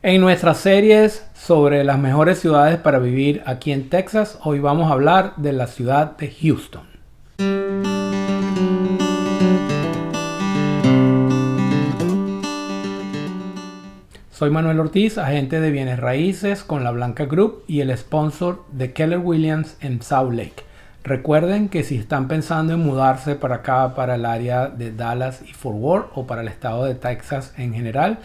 En nuestras series sobre las mejores ciudades para vivir aquí en Texas, hoy vamos a hablar de la ciudad de Houston. Soy Manuel Ortiz, agente de bienes raíces con La Blanca Group y el sponsor de Keller Williams en South Lake. Recuerden que si están pensando en mudarse para acá, para el área de Dallas y Fort Worth o para el estado de Texas en general,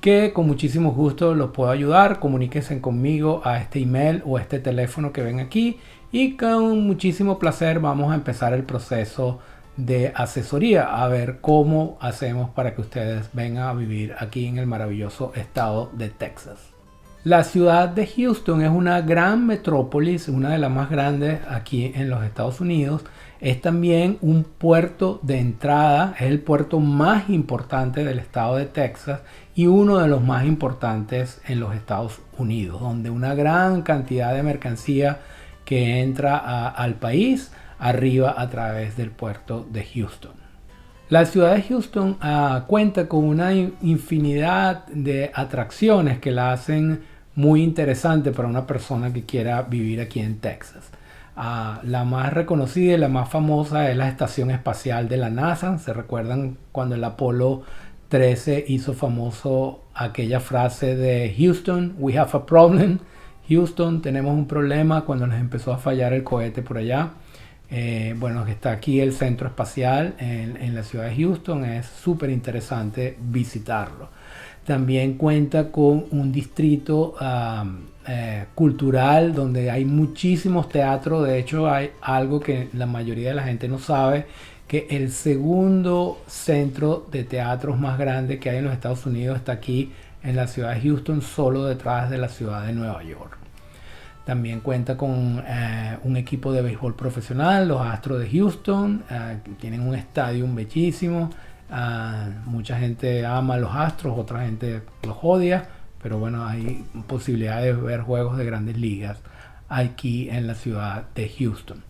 que con muchísimo gusto los puedo ayudar. Comuníquense conmigo a este email o a este teléfono que ven aquí y con muchísimo placer vamos a empezar el proceso de asesoría a ver cómo hacemos para que ustedes vengan a vivir aquí en el maravilloso estado de Texas. La ciudad de Houston es una gran metrópolis, una de las más grandes aquí en los Estados Unidos. Es también un puerto de entrada, es el puerto más importante del estado de Texas y uno de los más importantes en los Estados Unidos, donde una gran cantidad de mercancía que entra al país arriba a través del puerto de Houston. La ciudad de Houston cuenta con una infinidad de atracciones que la hacen muy interesante para una persona que quiera vivir aquí en Texas. La más reconocida y la más famosa es la estación espacial de la NASA. ¿Se recuerdan cuando el Apolo 13 hizo famoso aquella frase de Houston, we have a problem? Houston, tenemos un problema, cuando nos empezó a fallar el cohete por allá. Bueno, está aquí el centro espacial en la ciudad de Houston. Es súper interesante visitarlo. También cuenta con un distrito cultural donde hay muchísimos teatros. De hecho, hay algo que la mayoría de la gente no sabe, que el segundo centro de teatros más grande que hay en los Estados Unidos está aquí en la ciudad de Houston, solo detrás de la ciudad de Nueva York. También cuenta con un equipo de béisbol profesional, los Astros de Houston. Tienen un estadio bellísimo. Mucha gente ama a los Astros, otra gente los odia, pero bueno, hay posibilidades de ver juegos de grandes ligas aquí en la ciudad de Houston.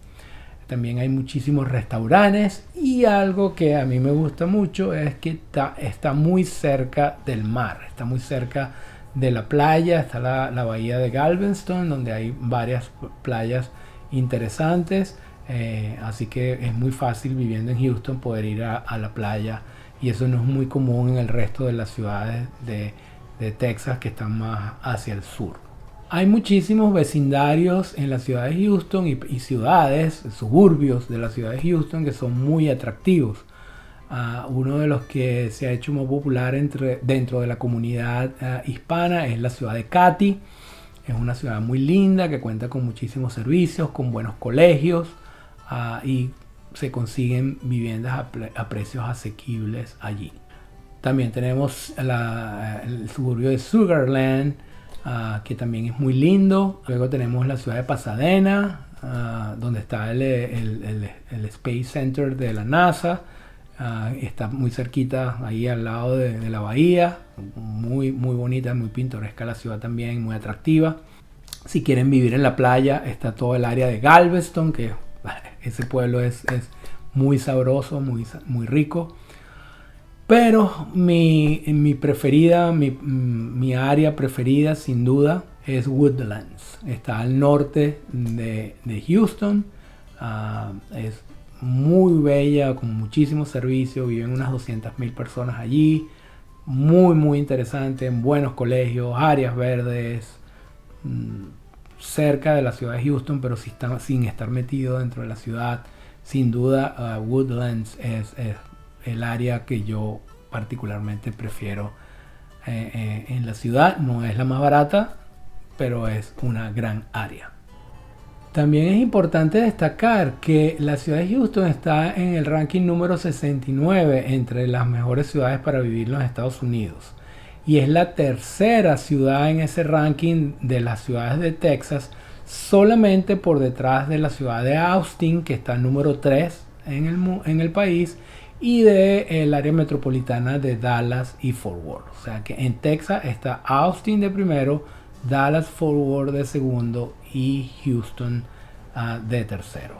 También hay muchísimos restaurantes y algo que a mí me gusta mucho es que está muy cerca del mar, está muy cerca de la playa. Está la bahía de Galveston, donde hay varias playas interesantes. Así que es muy fácil viviendo en Houston poder ir a la playa, y eso no es muy común en el resto de las ciudades de Texas que están más hacia el sur. Hay muchísimos vecindarios en la ciudad de Houston y ciudades, suburbios de la ciudad de Houston que son muy atractivos. Uno de los que se ha hecho muy popular dentro de la comunidad hispana es la ciudad de Katy. Es una ciudad muy linda que cuenta con muchísimos servicios, con buenos colegios y se consiguen viviendas a precios asequibles allí. También tenemos el suburbio de Sugarland, que también es muy lindo. Luego tenemos la ciudad de Pasadena, donde está el Space Center de la NASA. Está muy cerquita, ahí al lado de la bahía. Muy bonita, muy pintoresca la ciudad también, muy atractiva. Si quieren vivir en la playa, está todo el área de Galveston, que ese pueblo es muy sabroso, muy rico. Pero mi preferida, mi área preferida sin duda es Woodlands. Está al norte de Houston. Es muy bella, con muchísimos servicios. Viven unas 200,000 personas allí. Muy interesante, en buenos colegios, áreas verdes, cerca de la ciudad de Houston, pero sin estar metido dentro de la ciudad. Sin duda, Woodlands es el área que yo particularmente prefiero en la ciudad. No es la más barata, pero es una gran área. También es importante destacar que la ciudad de Houston está en el ranking número 69 entre las mejores ciudades para vivir en los Estados Unidos. Y es la tercera ciudad en ese ranking de las ciudades de Texas, solamente por detrás de la ciudad de Austin, que está número 3 en el país, y del área metropolitana de Dallas y Fort Worth. O sea que en Texas está Austin de primero, Dallas, Fort Worth de segundo y Houston de tercero.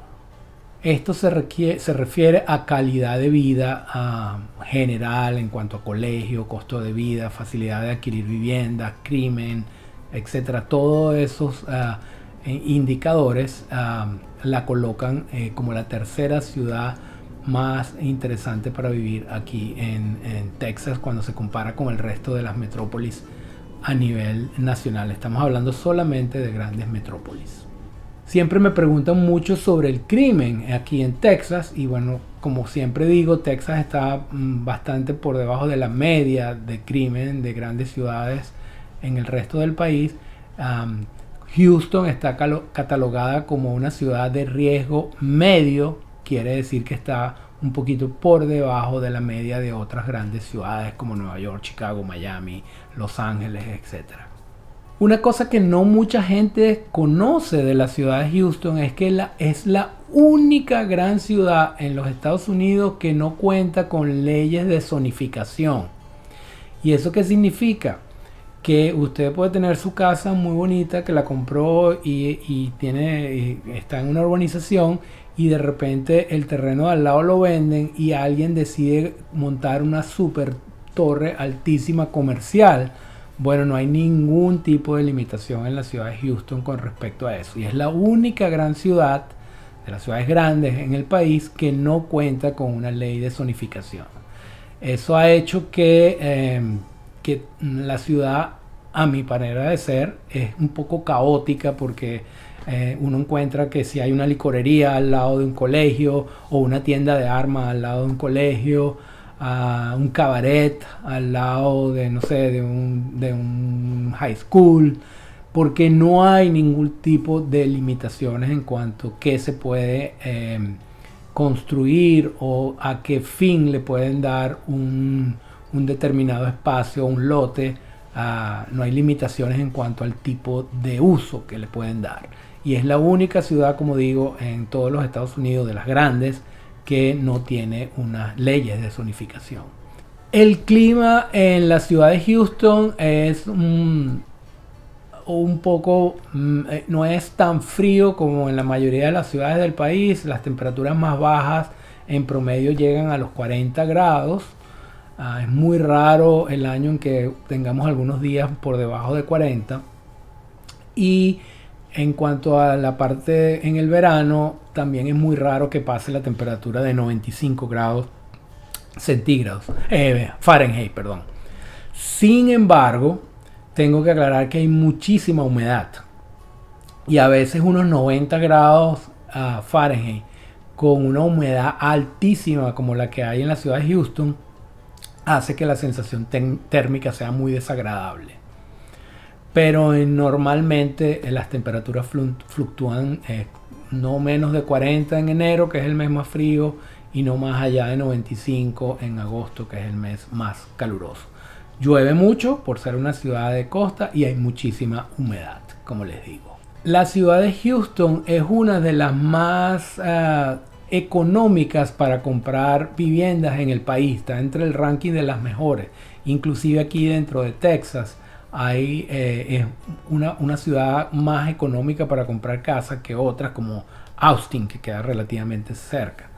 Esto se refiere a calidad de vida general en cuanto a colegio, costo de vida, facilidad de adquirir vivienda, crimen, etcétera. Todos esos indicadores la colocan como la tercera ciudad más interesante para vivir aquí en Texas cuando se compara con el resto de las metrópolis a nivel nacional. Estamos hablando solamente de grandes metrópolis. Siempre me preguntan mucho sobre el crimen aquí en Texas y bueno, como siempre digo, Texas está bastante por debajo de la media de crimen de grandes ciudades en el resto del país. Houston está catalogada como una ciudad de riesgo medio, quiere decir que está un poquito por debajo de la media de otras grandes ciudades como Nueva York, Chicago, Miami, Los Ángeles, etcétera. Una cosa que no mucha gente conoce de la ciudad de Houston es que es la única gran ciudad en los Estados Unidos que no cuenta con leyes de zonificación. ¿Y eso qué significa? Que usted puede tener su casa muy bonita, que la compró y está en una urbanización y de repente el terreno de al lado lo venden y alguien decide montar una super torre altísima comercial. Bueno, no hay ningún tipo de limitación en la ciudad de Houston con respecto a eso. Y es la única gran ciudad de las ciudades grandes en el país que no cuenta con una ley de zonificación. Eso ha hecho que la ciudad, a mi manera de ser, es un poco caótica porque uno encuentra que si hay una licorería al lado de un colegio o una tienda de armas al lado de un colegio, un cabaret al lado de, no sé, de un high school, porque no hay ningún tipo de limitaciones en cuanto a qué se puede construir o a qué fin le pueden dar un determinado espacio, un lote. No hay limitaciones en cuanto al tipo de uso que le pueden dar. Y es la única ciudad, como digo, en todos los Estados Unidos, de las grandes, que no tiene unas leyes de zonificación. El clima en la ciudad de Houston es un poco, no es tan frío como en la mayoría de las ciudades del país. Las temperaturas más bajas en promedio llegan a los 40 grados. Es muy raro el año en que tengamos algunos días por debajo de 40. Y en cuanto a la parte en el verano, también es muy raro que pase la temperatura de 95 grados centígrados, Fahrenheit, perdón. Sin embargo, tengo que aclarar que hay muchísima humedad y a veces unos 90 grados Fahrenheit con una humedad altísima como la que hay en la ciudad de Houston hace que la sensación térmica sea muy desagradable. Pero normalmente las temperaturas fluctúan no menos de 40 en enero, que es el mes más frío, y no más allá de 95 en agosto, que es el mes más caluroso. Llueve mucho por ser una ciudad de costa y hay muchísima humedad, como les digo. La ciudad de Houston es una de las más económicas para comprar viviendas en el país. Está entre el ranking de las mejores. Inclusive aquí dentro de Texas hay una ciudad más económica para comprar casas que otras, como Austin, que queda relativamente cerca.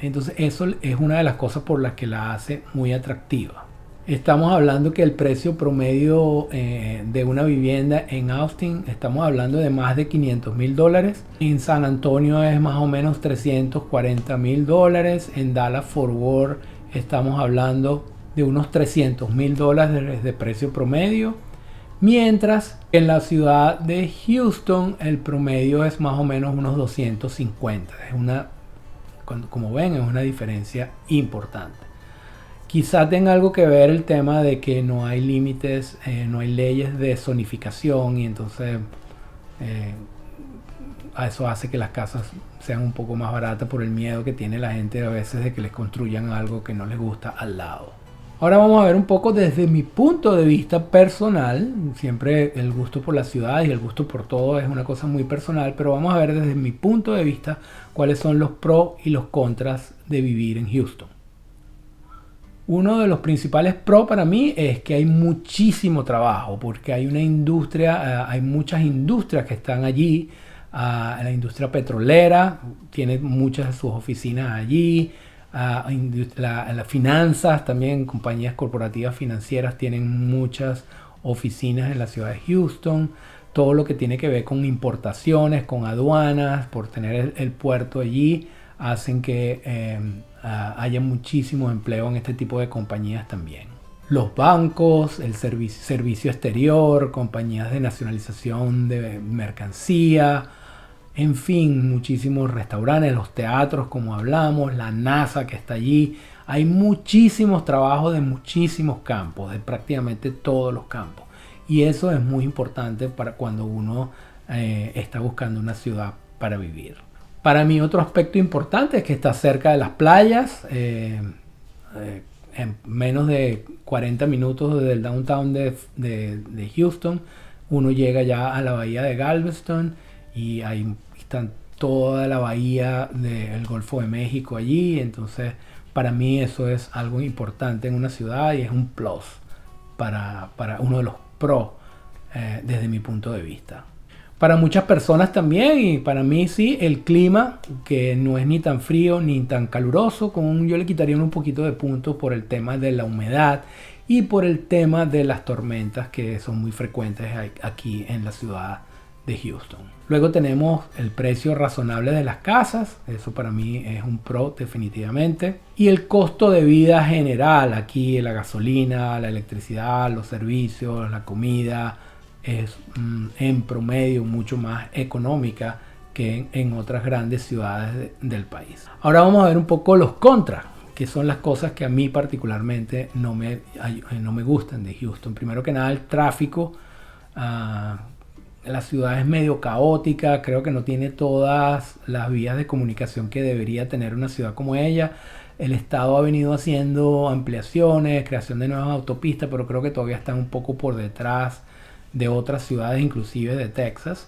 Entonces eso es una de las cosas por las que la hace muy atractiva. Estamos hablando que el precio promedio de una vivienda en Austin, estamos hablando de más de $500,000. En San Antonio es más o menos $340,000. En Dallas Fort Worth estamos hablando de unos $300,000 de precio promedio. Mientras en la ciudad de Houston el promedio es más o menos unos 250. Como ven, es una diferencia importante. Quizá tenga algo que ver el tema de que no hay límites, no hay leyes de zonificación y entonces eso hace que las casas sean un poco más baratas por el miedo que tiene la gente a veces de que les construyan algo que no les gusta al lado. Ahora vamos a ver un poco desde mi punto de vista personal. Siempre el gusto por la ciudad y el gusto por todo es una cosa muy personal, pero vamos a ver desde mi punto de vista cuáles son los pros y los contras de vivir en Houston. Uno de los principales pros para mí es que hay muchísimo trabajo, porque hay una industria, hay muchas industrias que están allí. a la industria petrolera, tiene muchas de sus oficinas allí. Las finanzas, también compañías corporativas financieras tienen muchas oficinas en la ciudad de Houston. Todo lo que tiene que ver con importaciones, con aduanas, por tener el puerto allí, hacen que haya muchísimo empleo en este tipo de compañías también. Los bancos, el servicio exterior, compañías de nacionalización de mercancía, en fin, muchísimos restaurantes, los teatros como hablamos, la NASA que está allí. Hay muchísimos trabajos de muchísimos campos, de prácticamente todos los campos. Y eso es muy importante para cuando uno está buscando una ciudad para vivir. Para mí otro aspecto importante es que está cerca de las playas. En menos de 40 minutos desde el downtown de Houston, uno llega ya a la bahía de Galveston y ahí están toda la bahía del Golfo de México allí. Entonces para mí eso es algo importante en una ciudad y es un plus para uno de los pros desde mi punto de vista. Para muchas personas también, y para mí sí, el clima, que no es ni tan frío ni tan caluroso, yo le quitaría un poquito de puntos por el tema de la humedad y por el tema de las tormentas que son muy frecuentes aquí en la ciudad de Houston. Luego tenemos el precio razonable de las casas, eso para mí es un pro definitivamente. Y el costo de vida general, aquí la gasolina, la electricidad, los servicios, la comida, es en promedio mucho más económica que en otras grandes ciudades del país. Ahora vamos a ver un poco los contras, que son las cosas que a mí particularmente no me gustan de Houston. Primero que nada, el tráfico. La ciudad es medio caótica, creo que no tiene todas las vías de comunicación que debería tener una ciudad como ella. El estado ha venido haciendo ampliaciones, creación de nuevas autopistas, pero creo que todavía están un poco por detrás de otras ciudades, inclusive de Texas.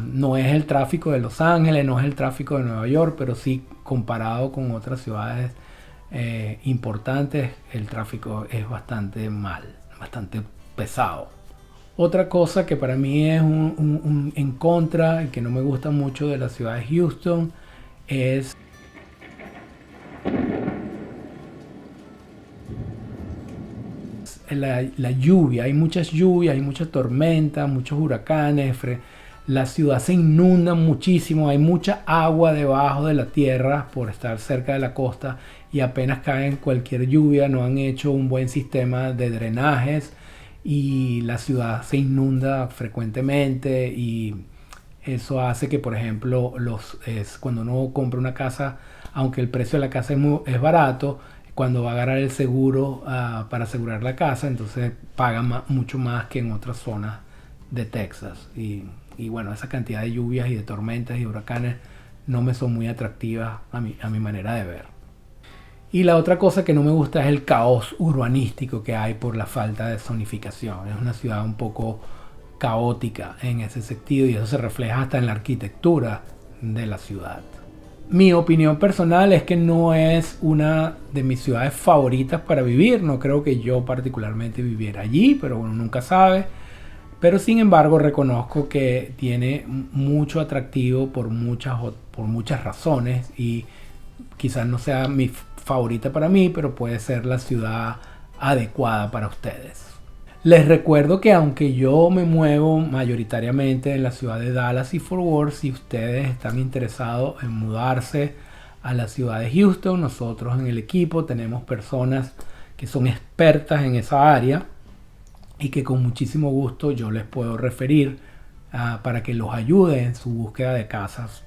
No es el tráfico de Los Ángeles, no es el tráfico de Nueva York, pero sí comparado con otras ciudades importantes, el tráfico es bastante mal, bastante pesado. Otra cosa que para mí es un en contra y que no me gusta mucho de la ciudad de Houston es la lluvia. Hay muchas lluvias, hay muchas tormentas, muchos huracanes. La ciudad se inunda muchísimo, hay mucha agua debajo de la tierra por estar cerca de la costa y apenas cae cualquier lluvia. No han hecho un buen sistema de drenajes y la ciudad se inunda frecuentemente y eso hace que, por ejemplo, cuando uno compra una casa, aunque el precio de la casa es barato, cuando va a agarrar el seguro para asegurar la casa, entonces paga mucho más que en otras zonas de Texas. Y bueno, esa cantidad de lluvias y de tormentas y huracanes no me son muy atractivas a mi manera de ver. Y la otra cosa que no me gusta es el caos urbanístico que hay por la falta de zonificación. Es una ciudad un poco caótica en ese sentido y eso se refleja hasta en la arquitectura de la ciudad. Mi opinión personal es que no es una de mis ciudades favoritas para vivir. No creo que yo particularmente viviera allí, pero uno nunca sabe. Pero sin embargo reconozco que tiene mucho atractivo por muchas razones y quizás no sea mi favorita para mí, pero puede ser la ciudad adecuada para ustedes. Les recuerdo que aunque yo me muevo mayoritariamente en la ciudad de Dallas y Fort Worth, si ustedes están interesados en mudarse a la ciudad de Houston, nosotros en el equipo tenemos personas que son expertas en esa área y que con muchísimo gusto yo les puedo referir para que los ayude en su búsqueda de casas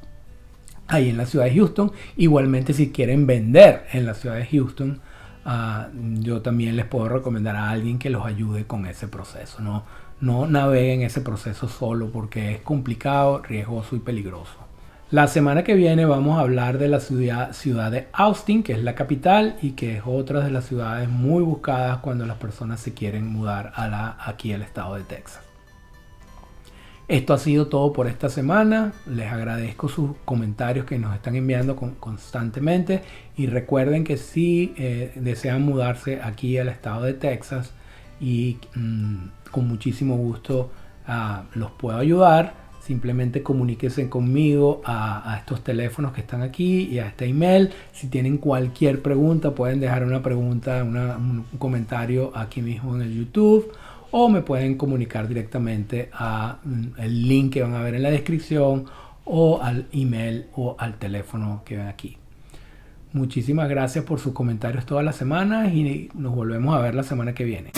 ahí en la ciudad de Houston. Igualmente, si quieren vender en la ciudad de Houston, yo también les puedo recomendar a alguien que los ayude con ese proceso. No naveguen ese proceso solo porque es complicado, riesgoso y peligroso. La semana que viene vamos a hablar de la ciudad de Austin, que es la capital y que es otra de las ciudades muy buscadas cuando las personas se quieren mudar aquí al estado de Texas. Esto ha sido todo por esta semana. Les agradezco sus comentarios que nos están enviando constantemente y recuerden que si desean mudarse aquí al estado de Texas y con muchísimo gusto los puedo ayudar. simplemente comuníquense conmigo a estos teléfonos que están aquí y a este email. Si tienen cualquier pregunta, pueden dejar una pregunta, un comentario aquí mismo en el YouTube, o me pueden comunicar directamente a el link que van a ver en la descripción, o al email o al teléfono que ven aquí. Muchísimas gracias por sus comentarios todas las semanas y nos volvemos a ver la semana que viene.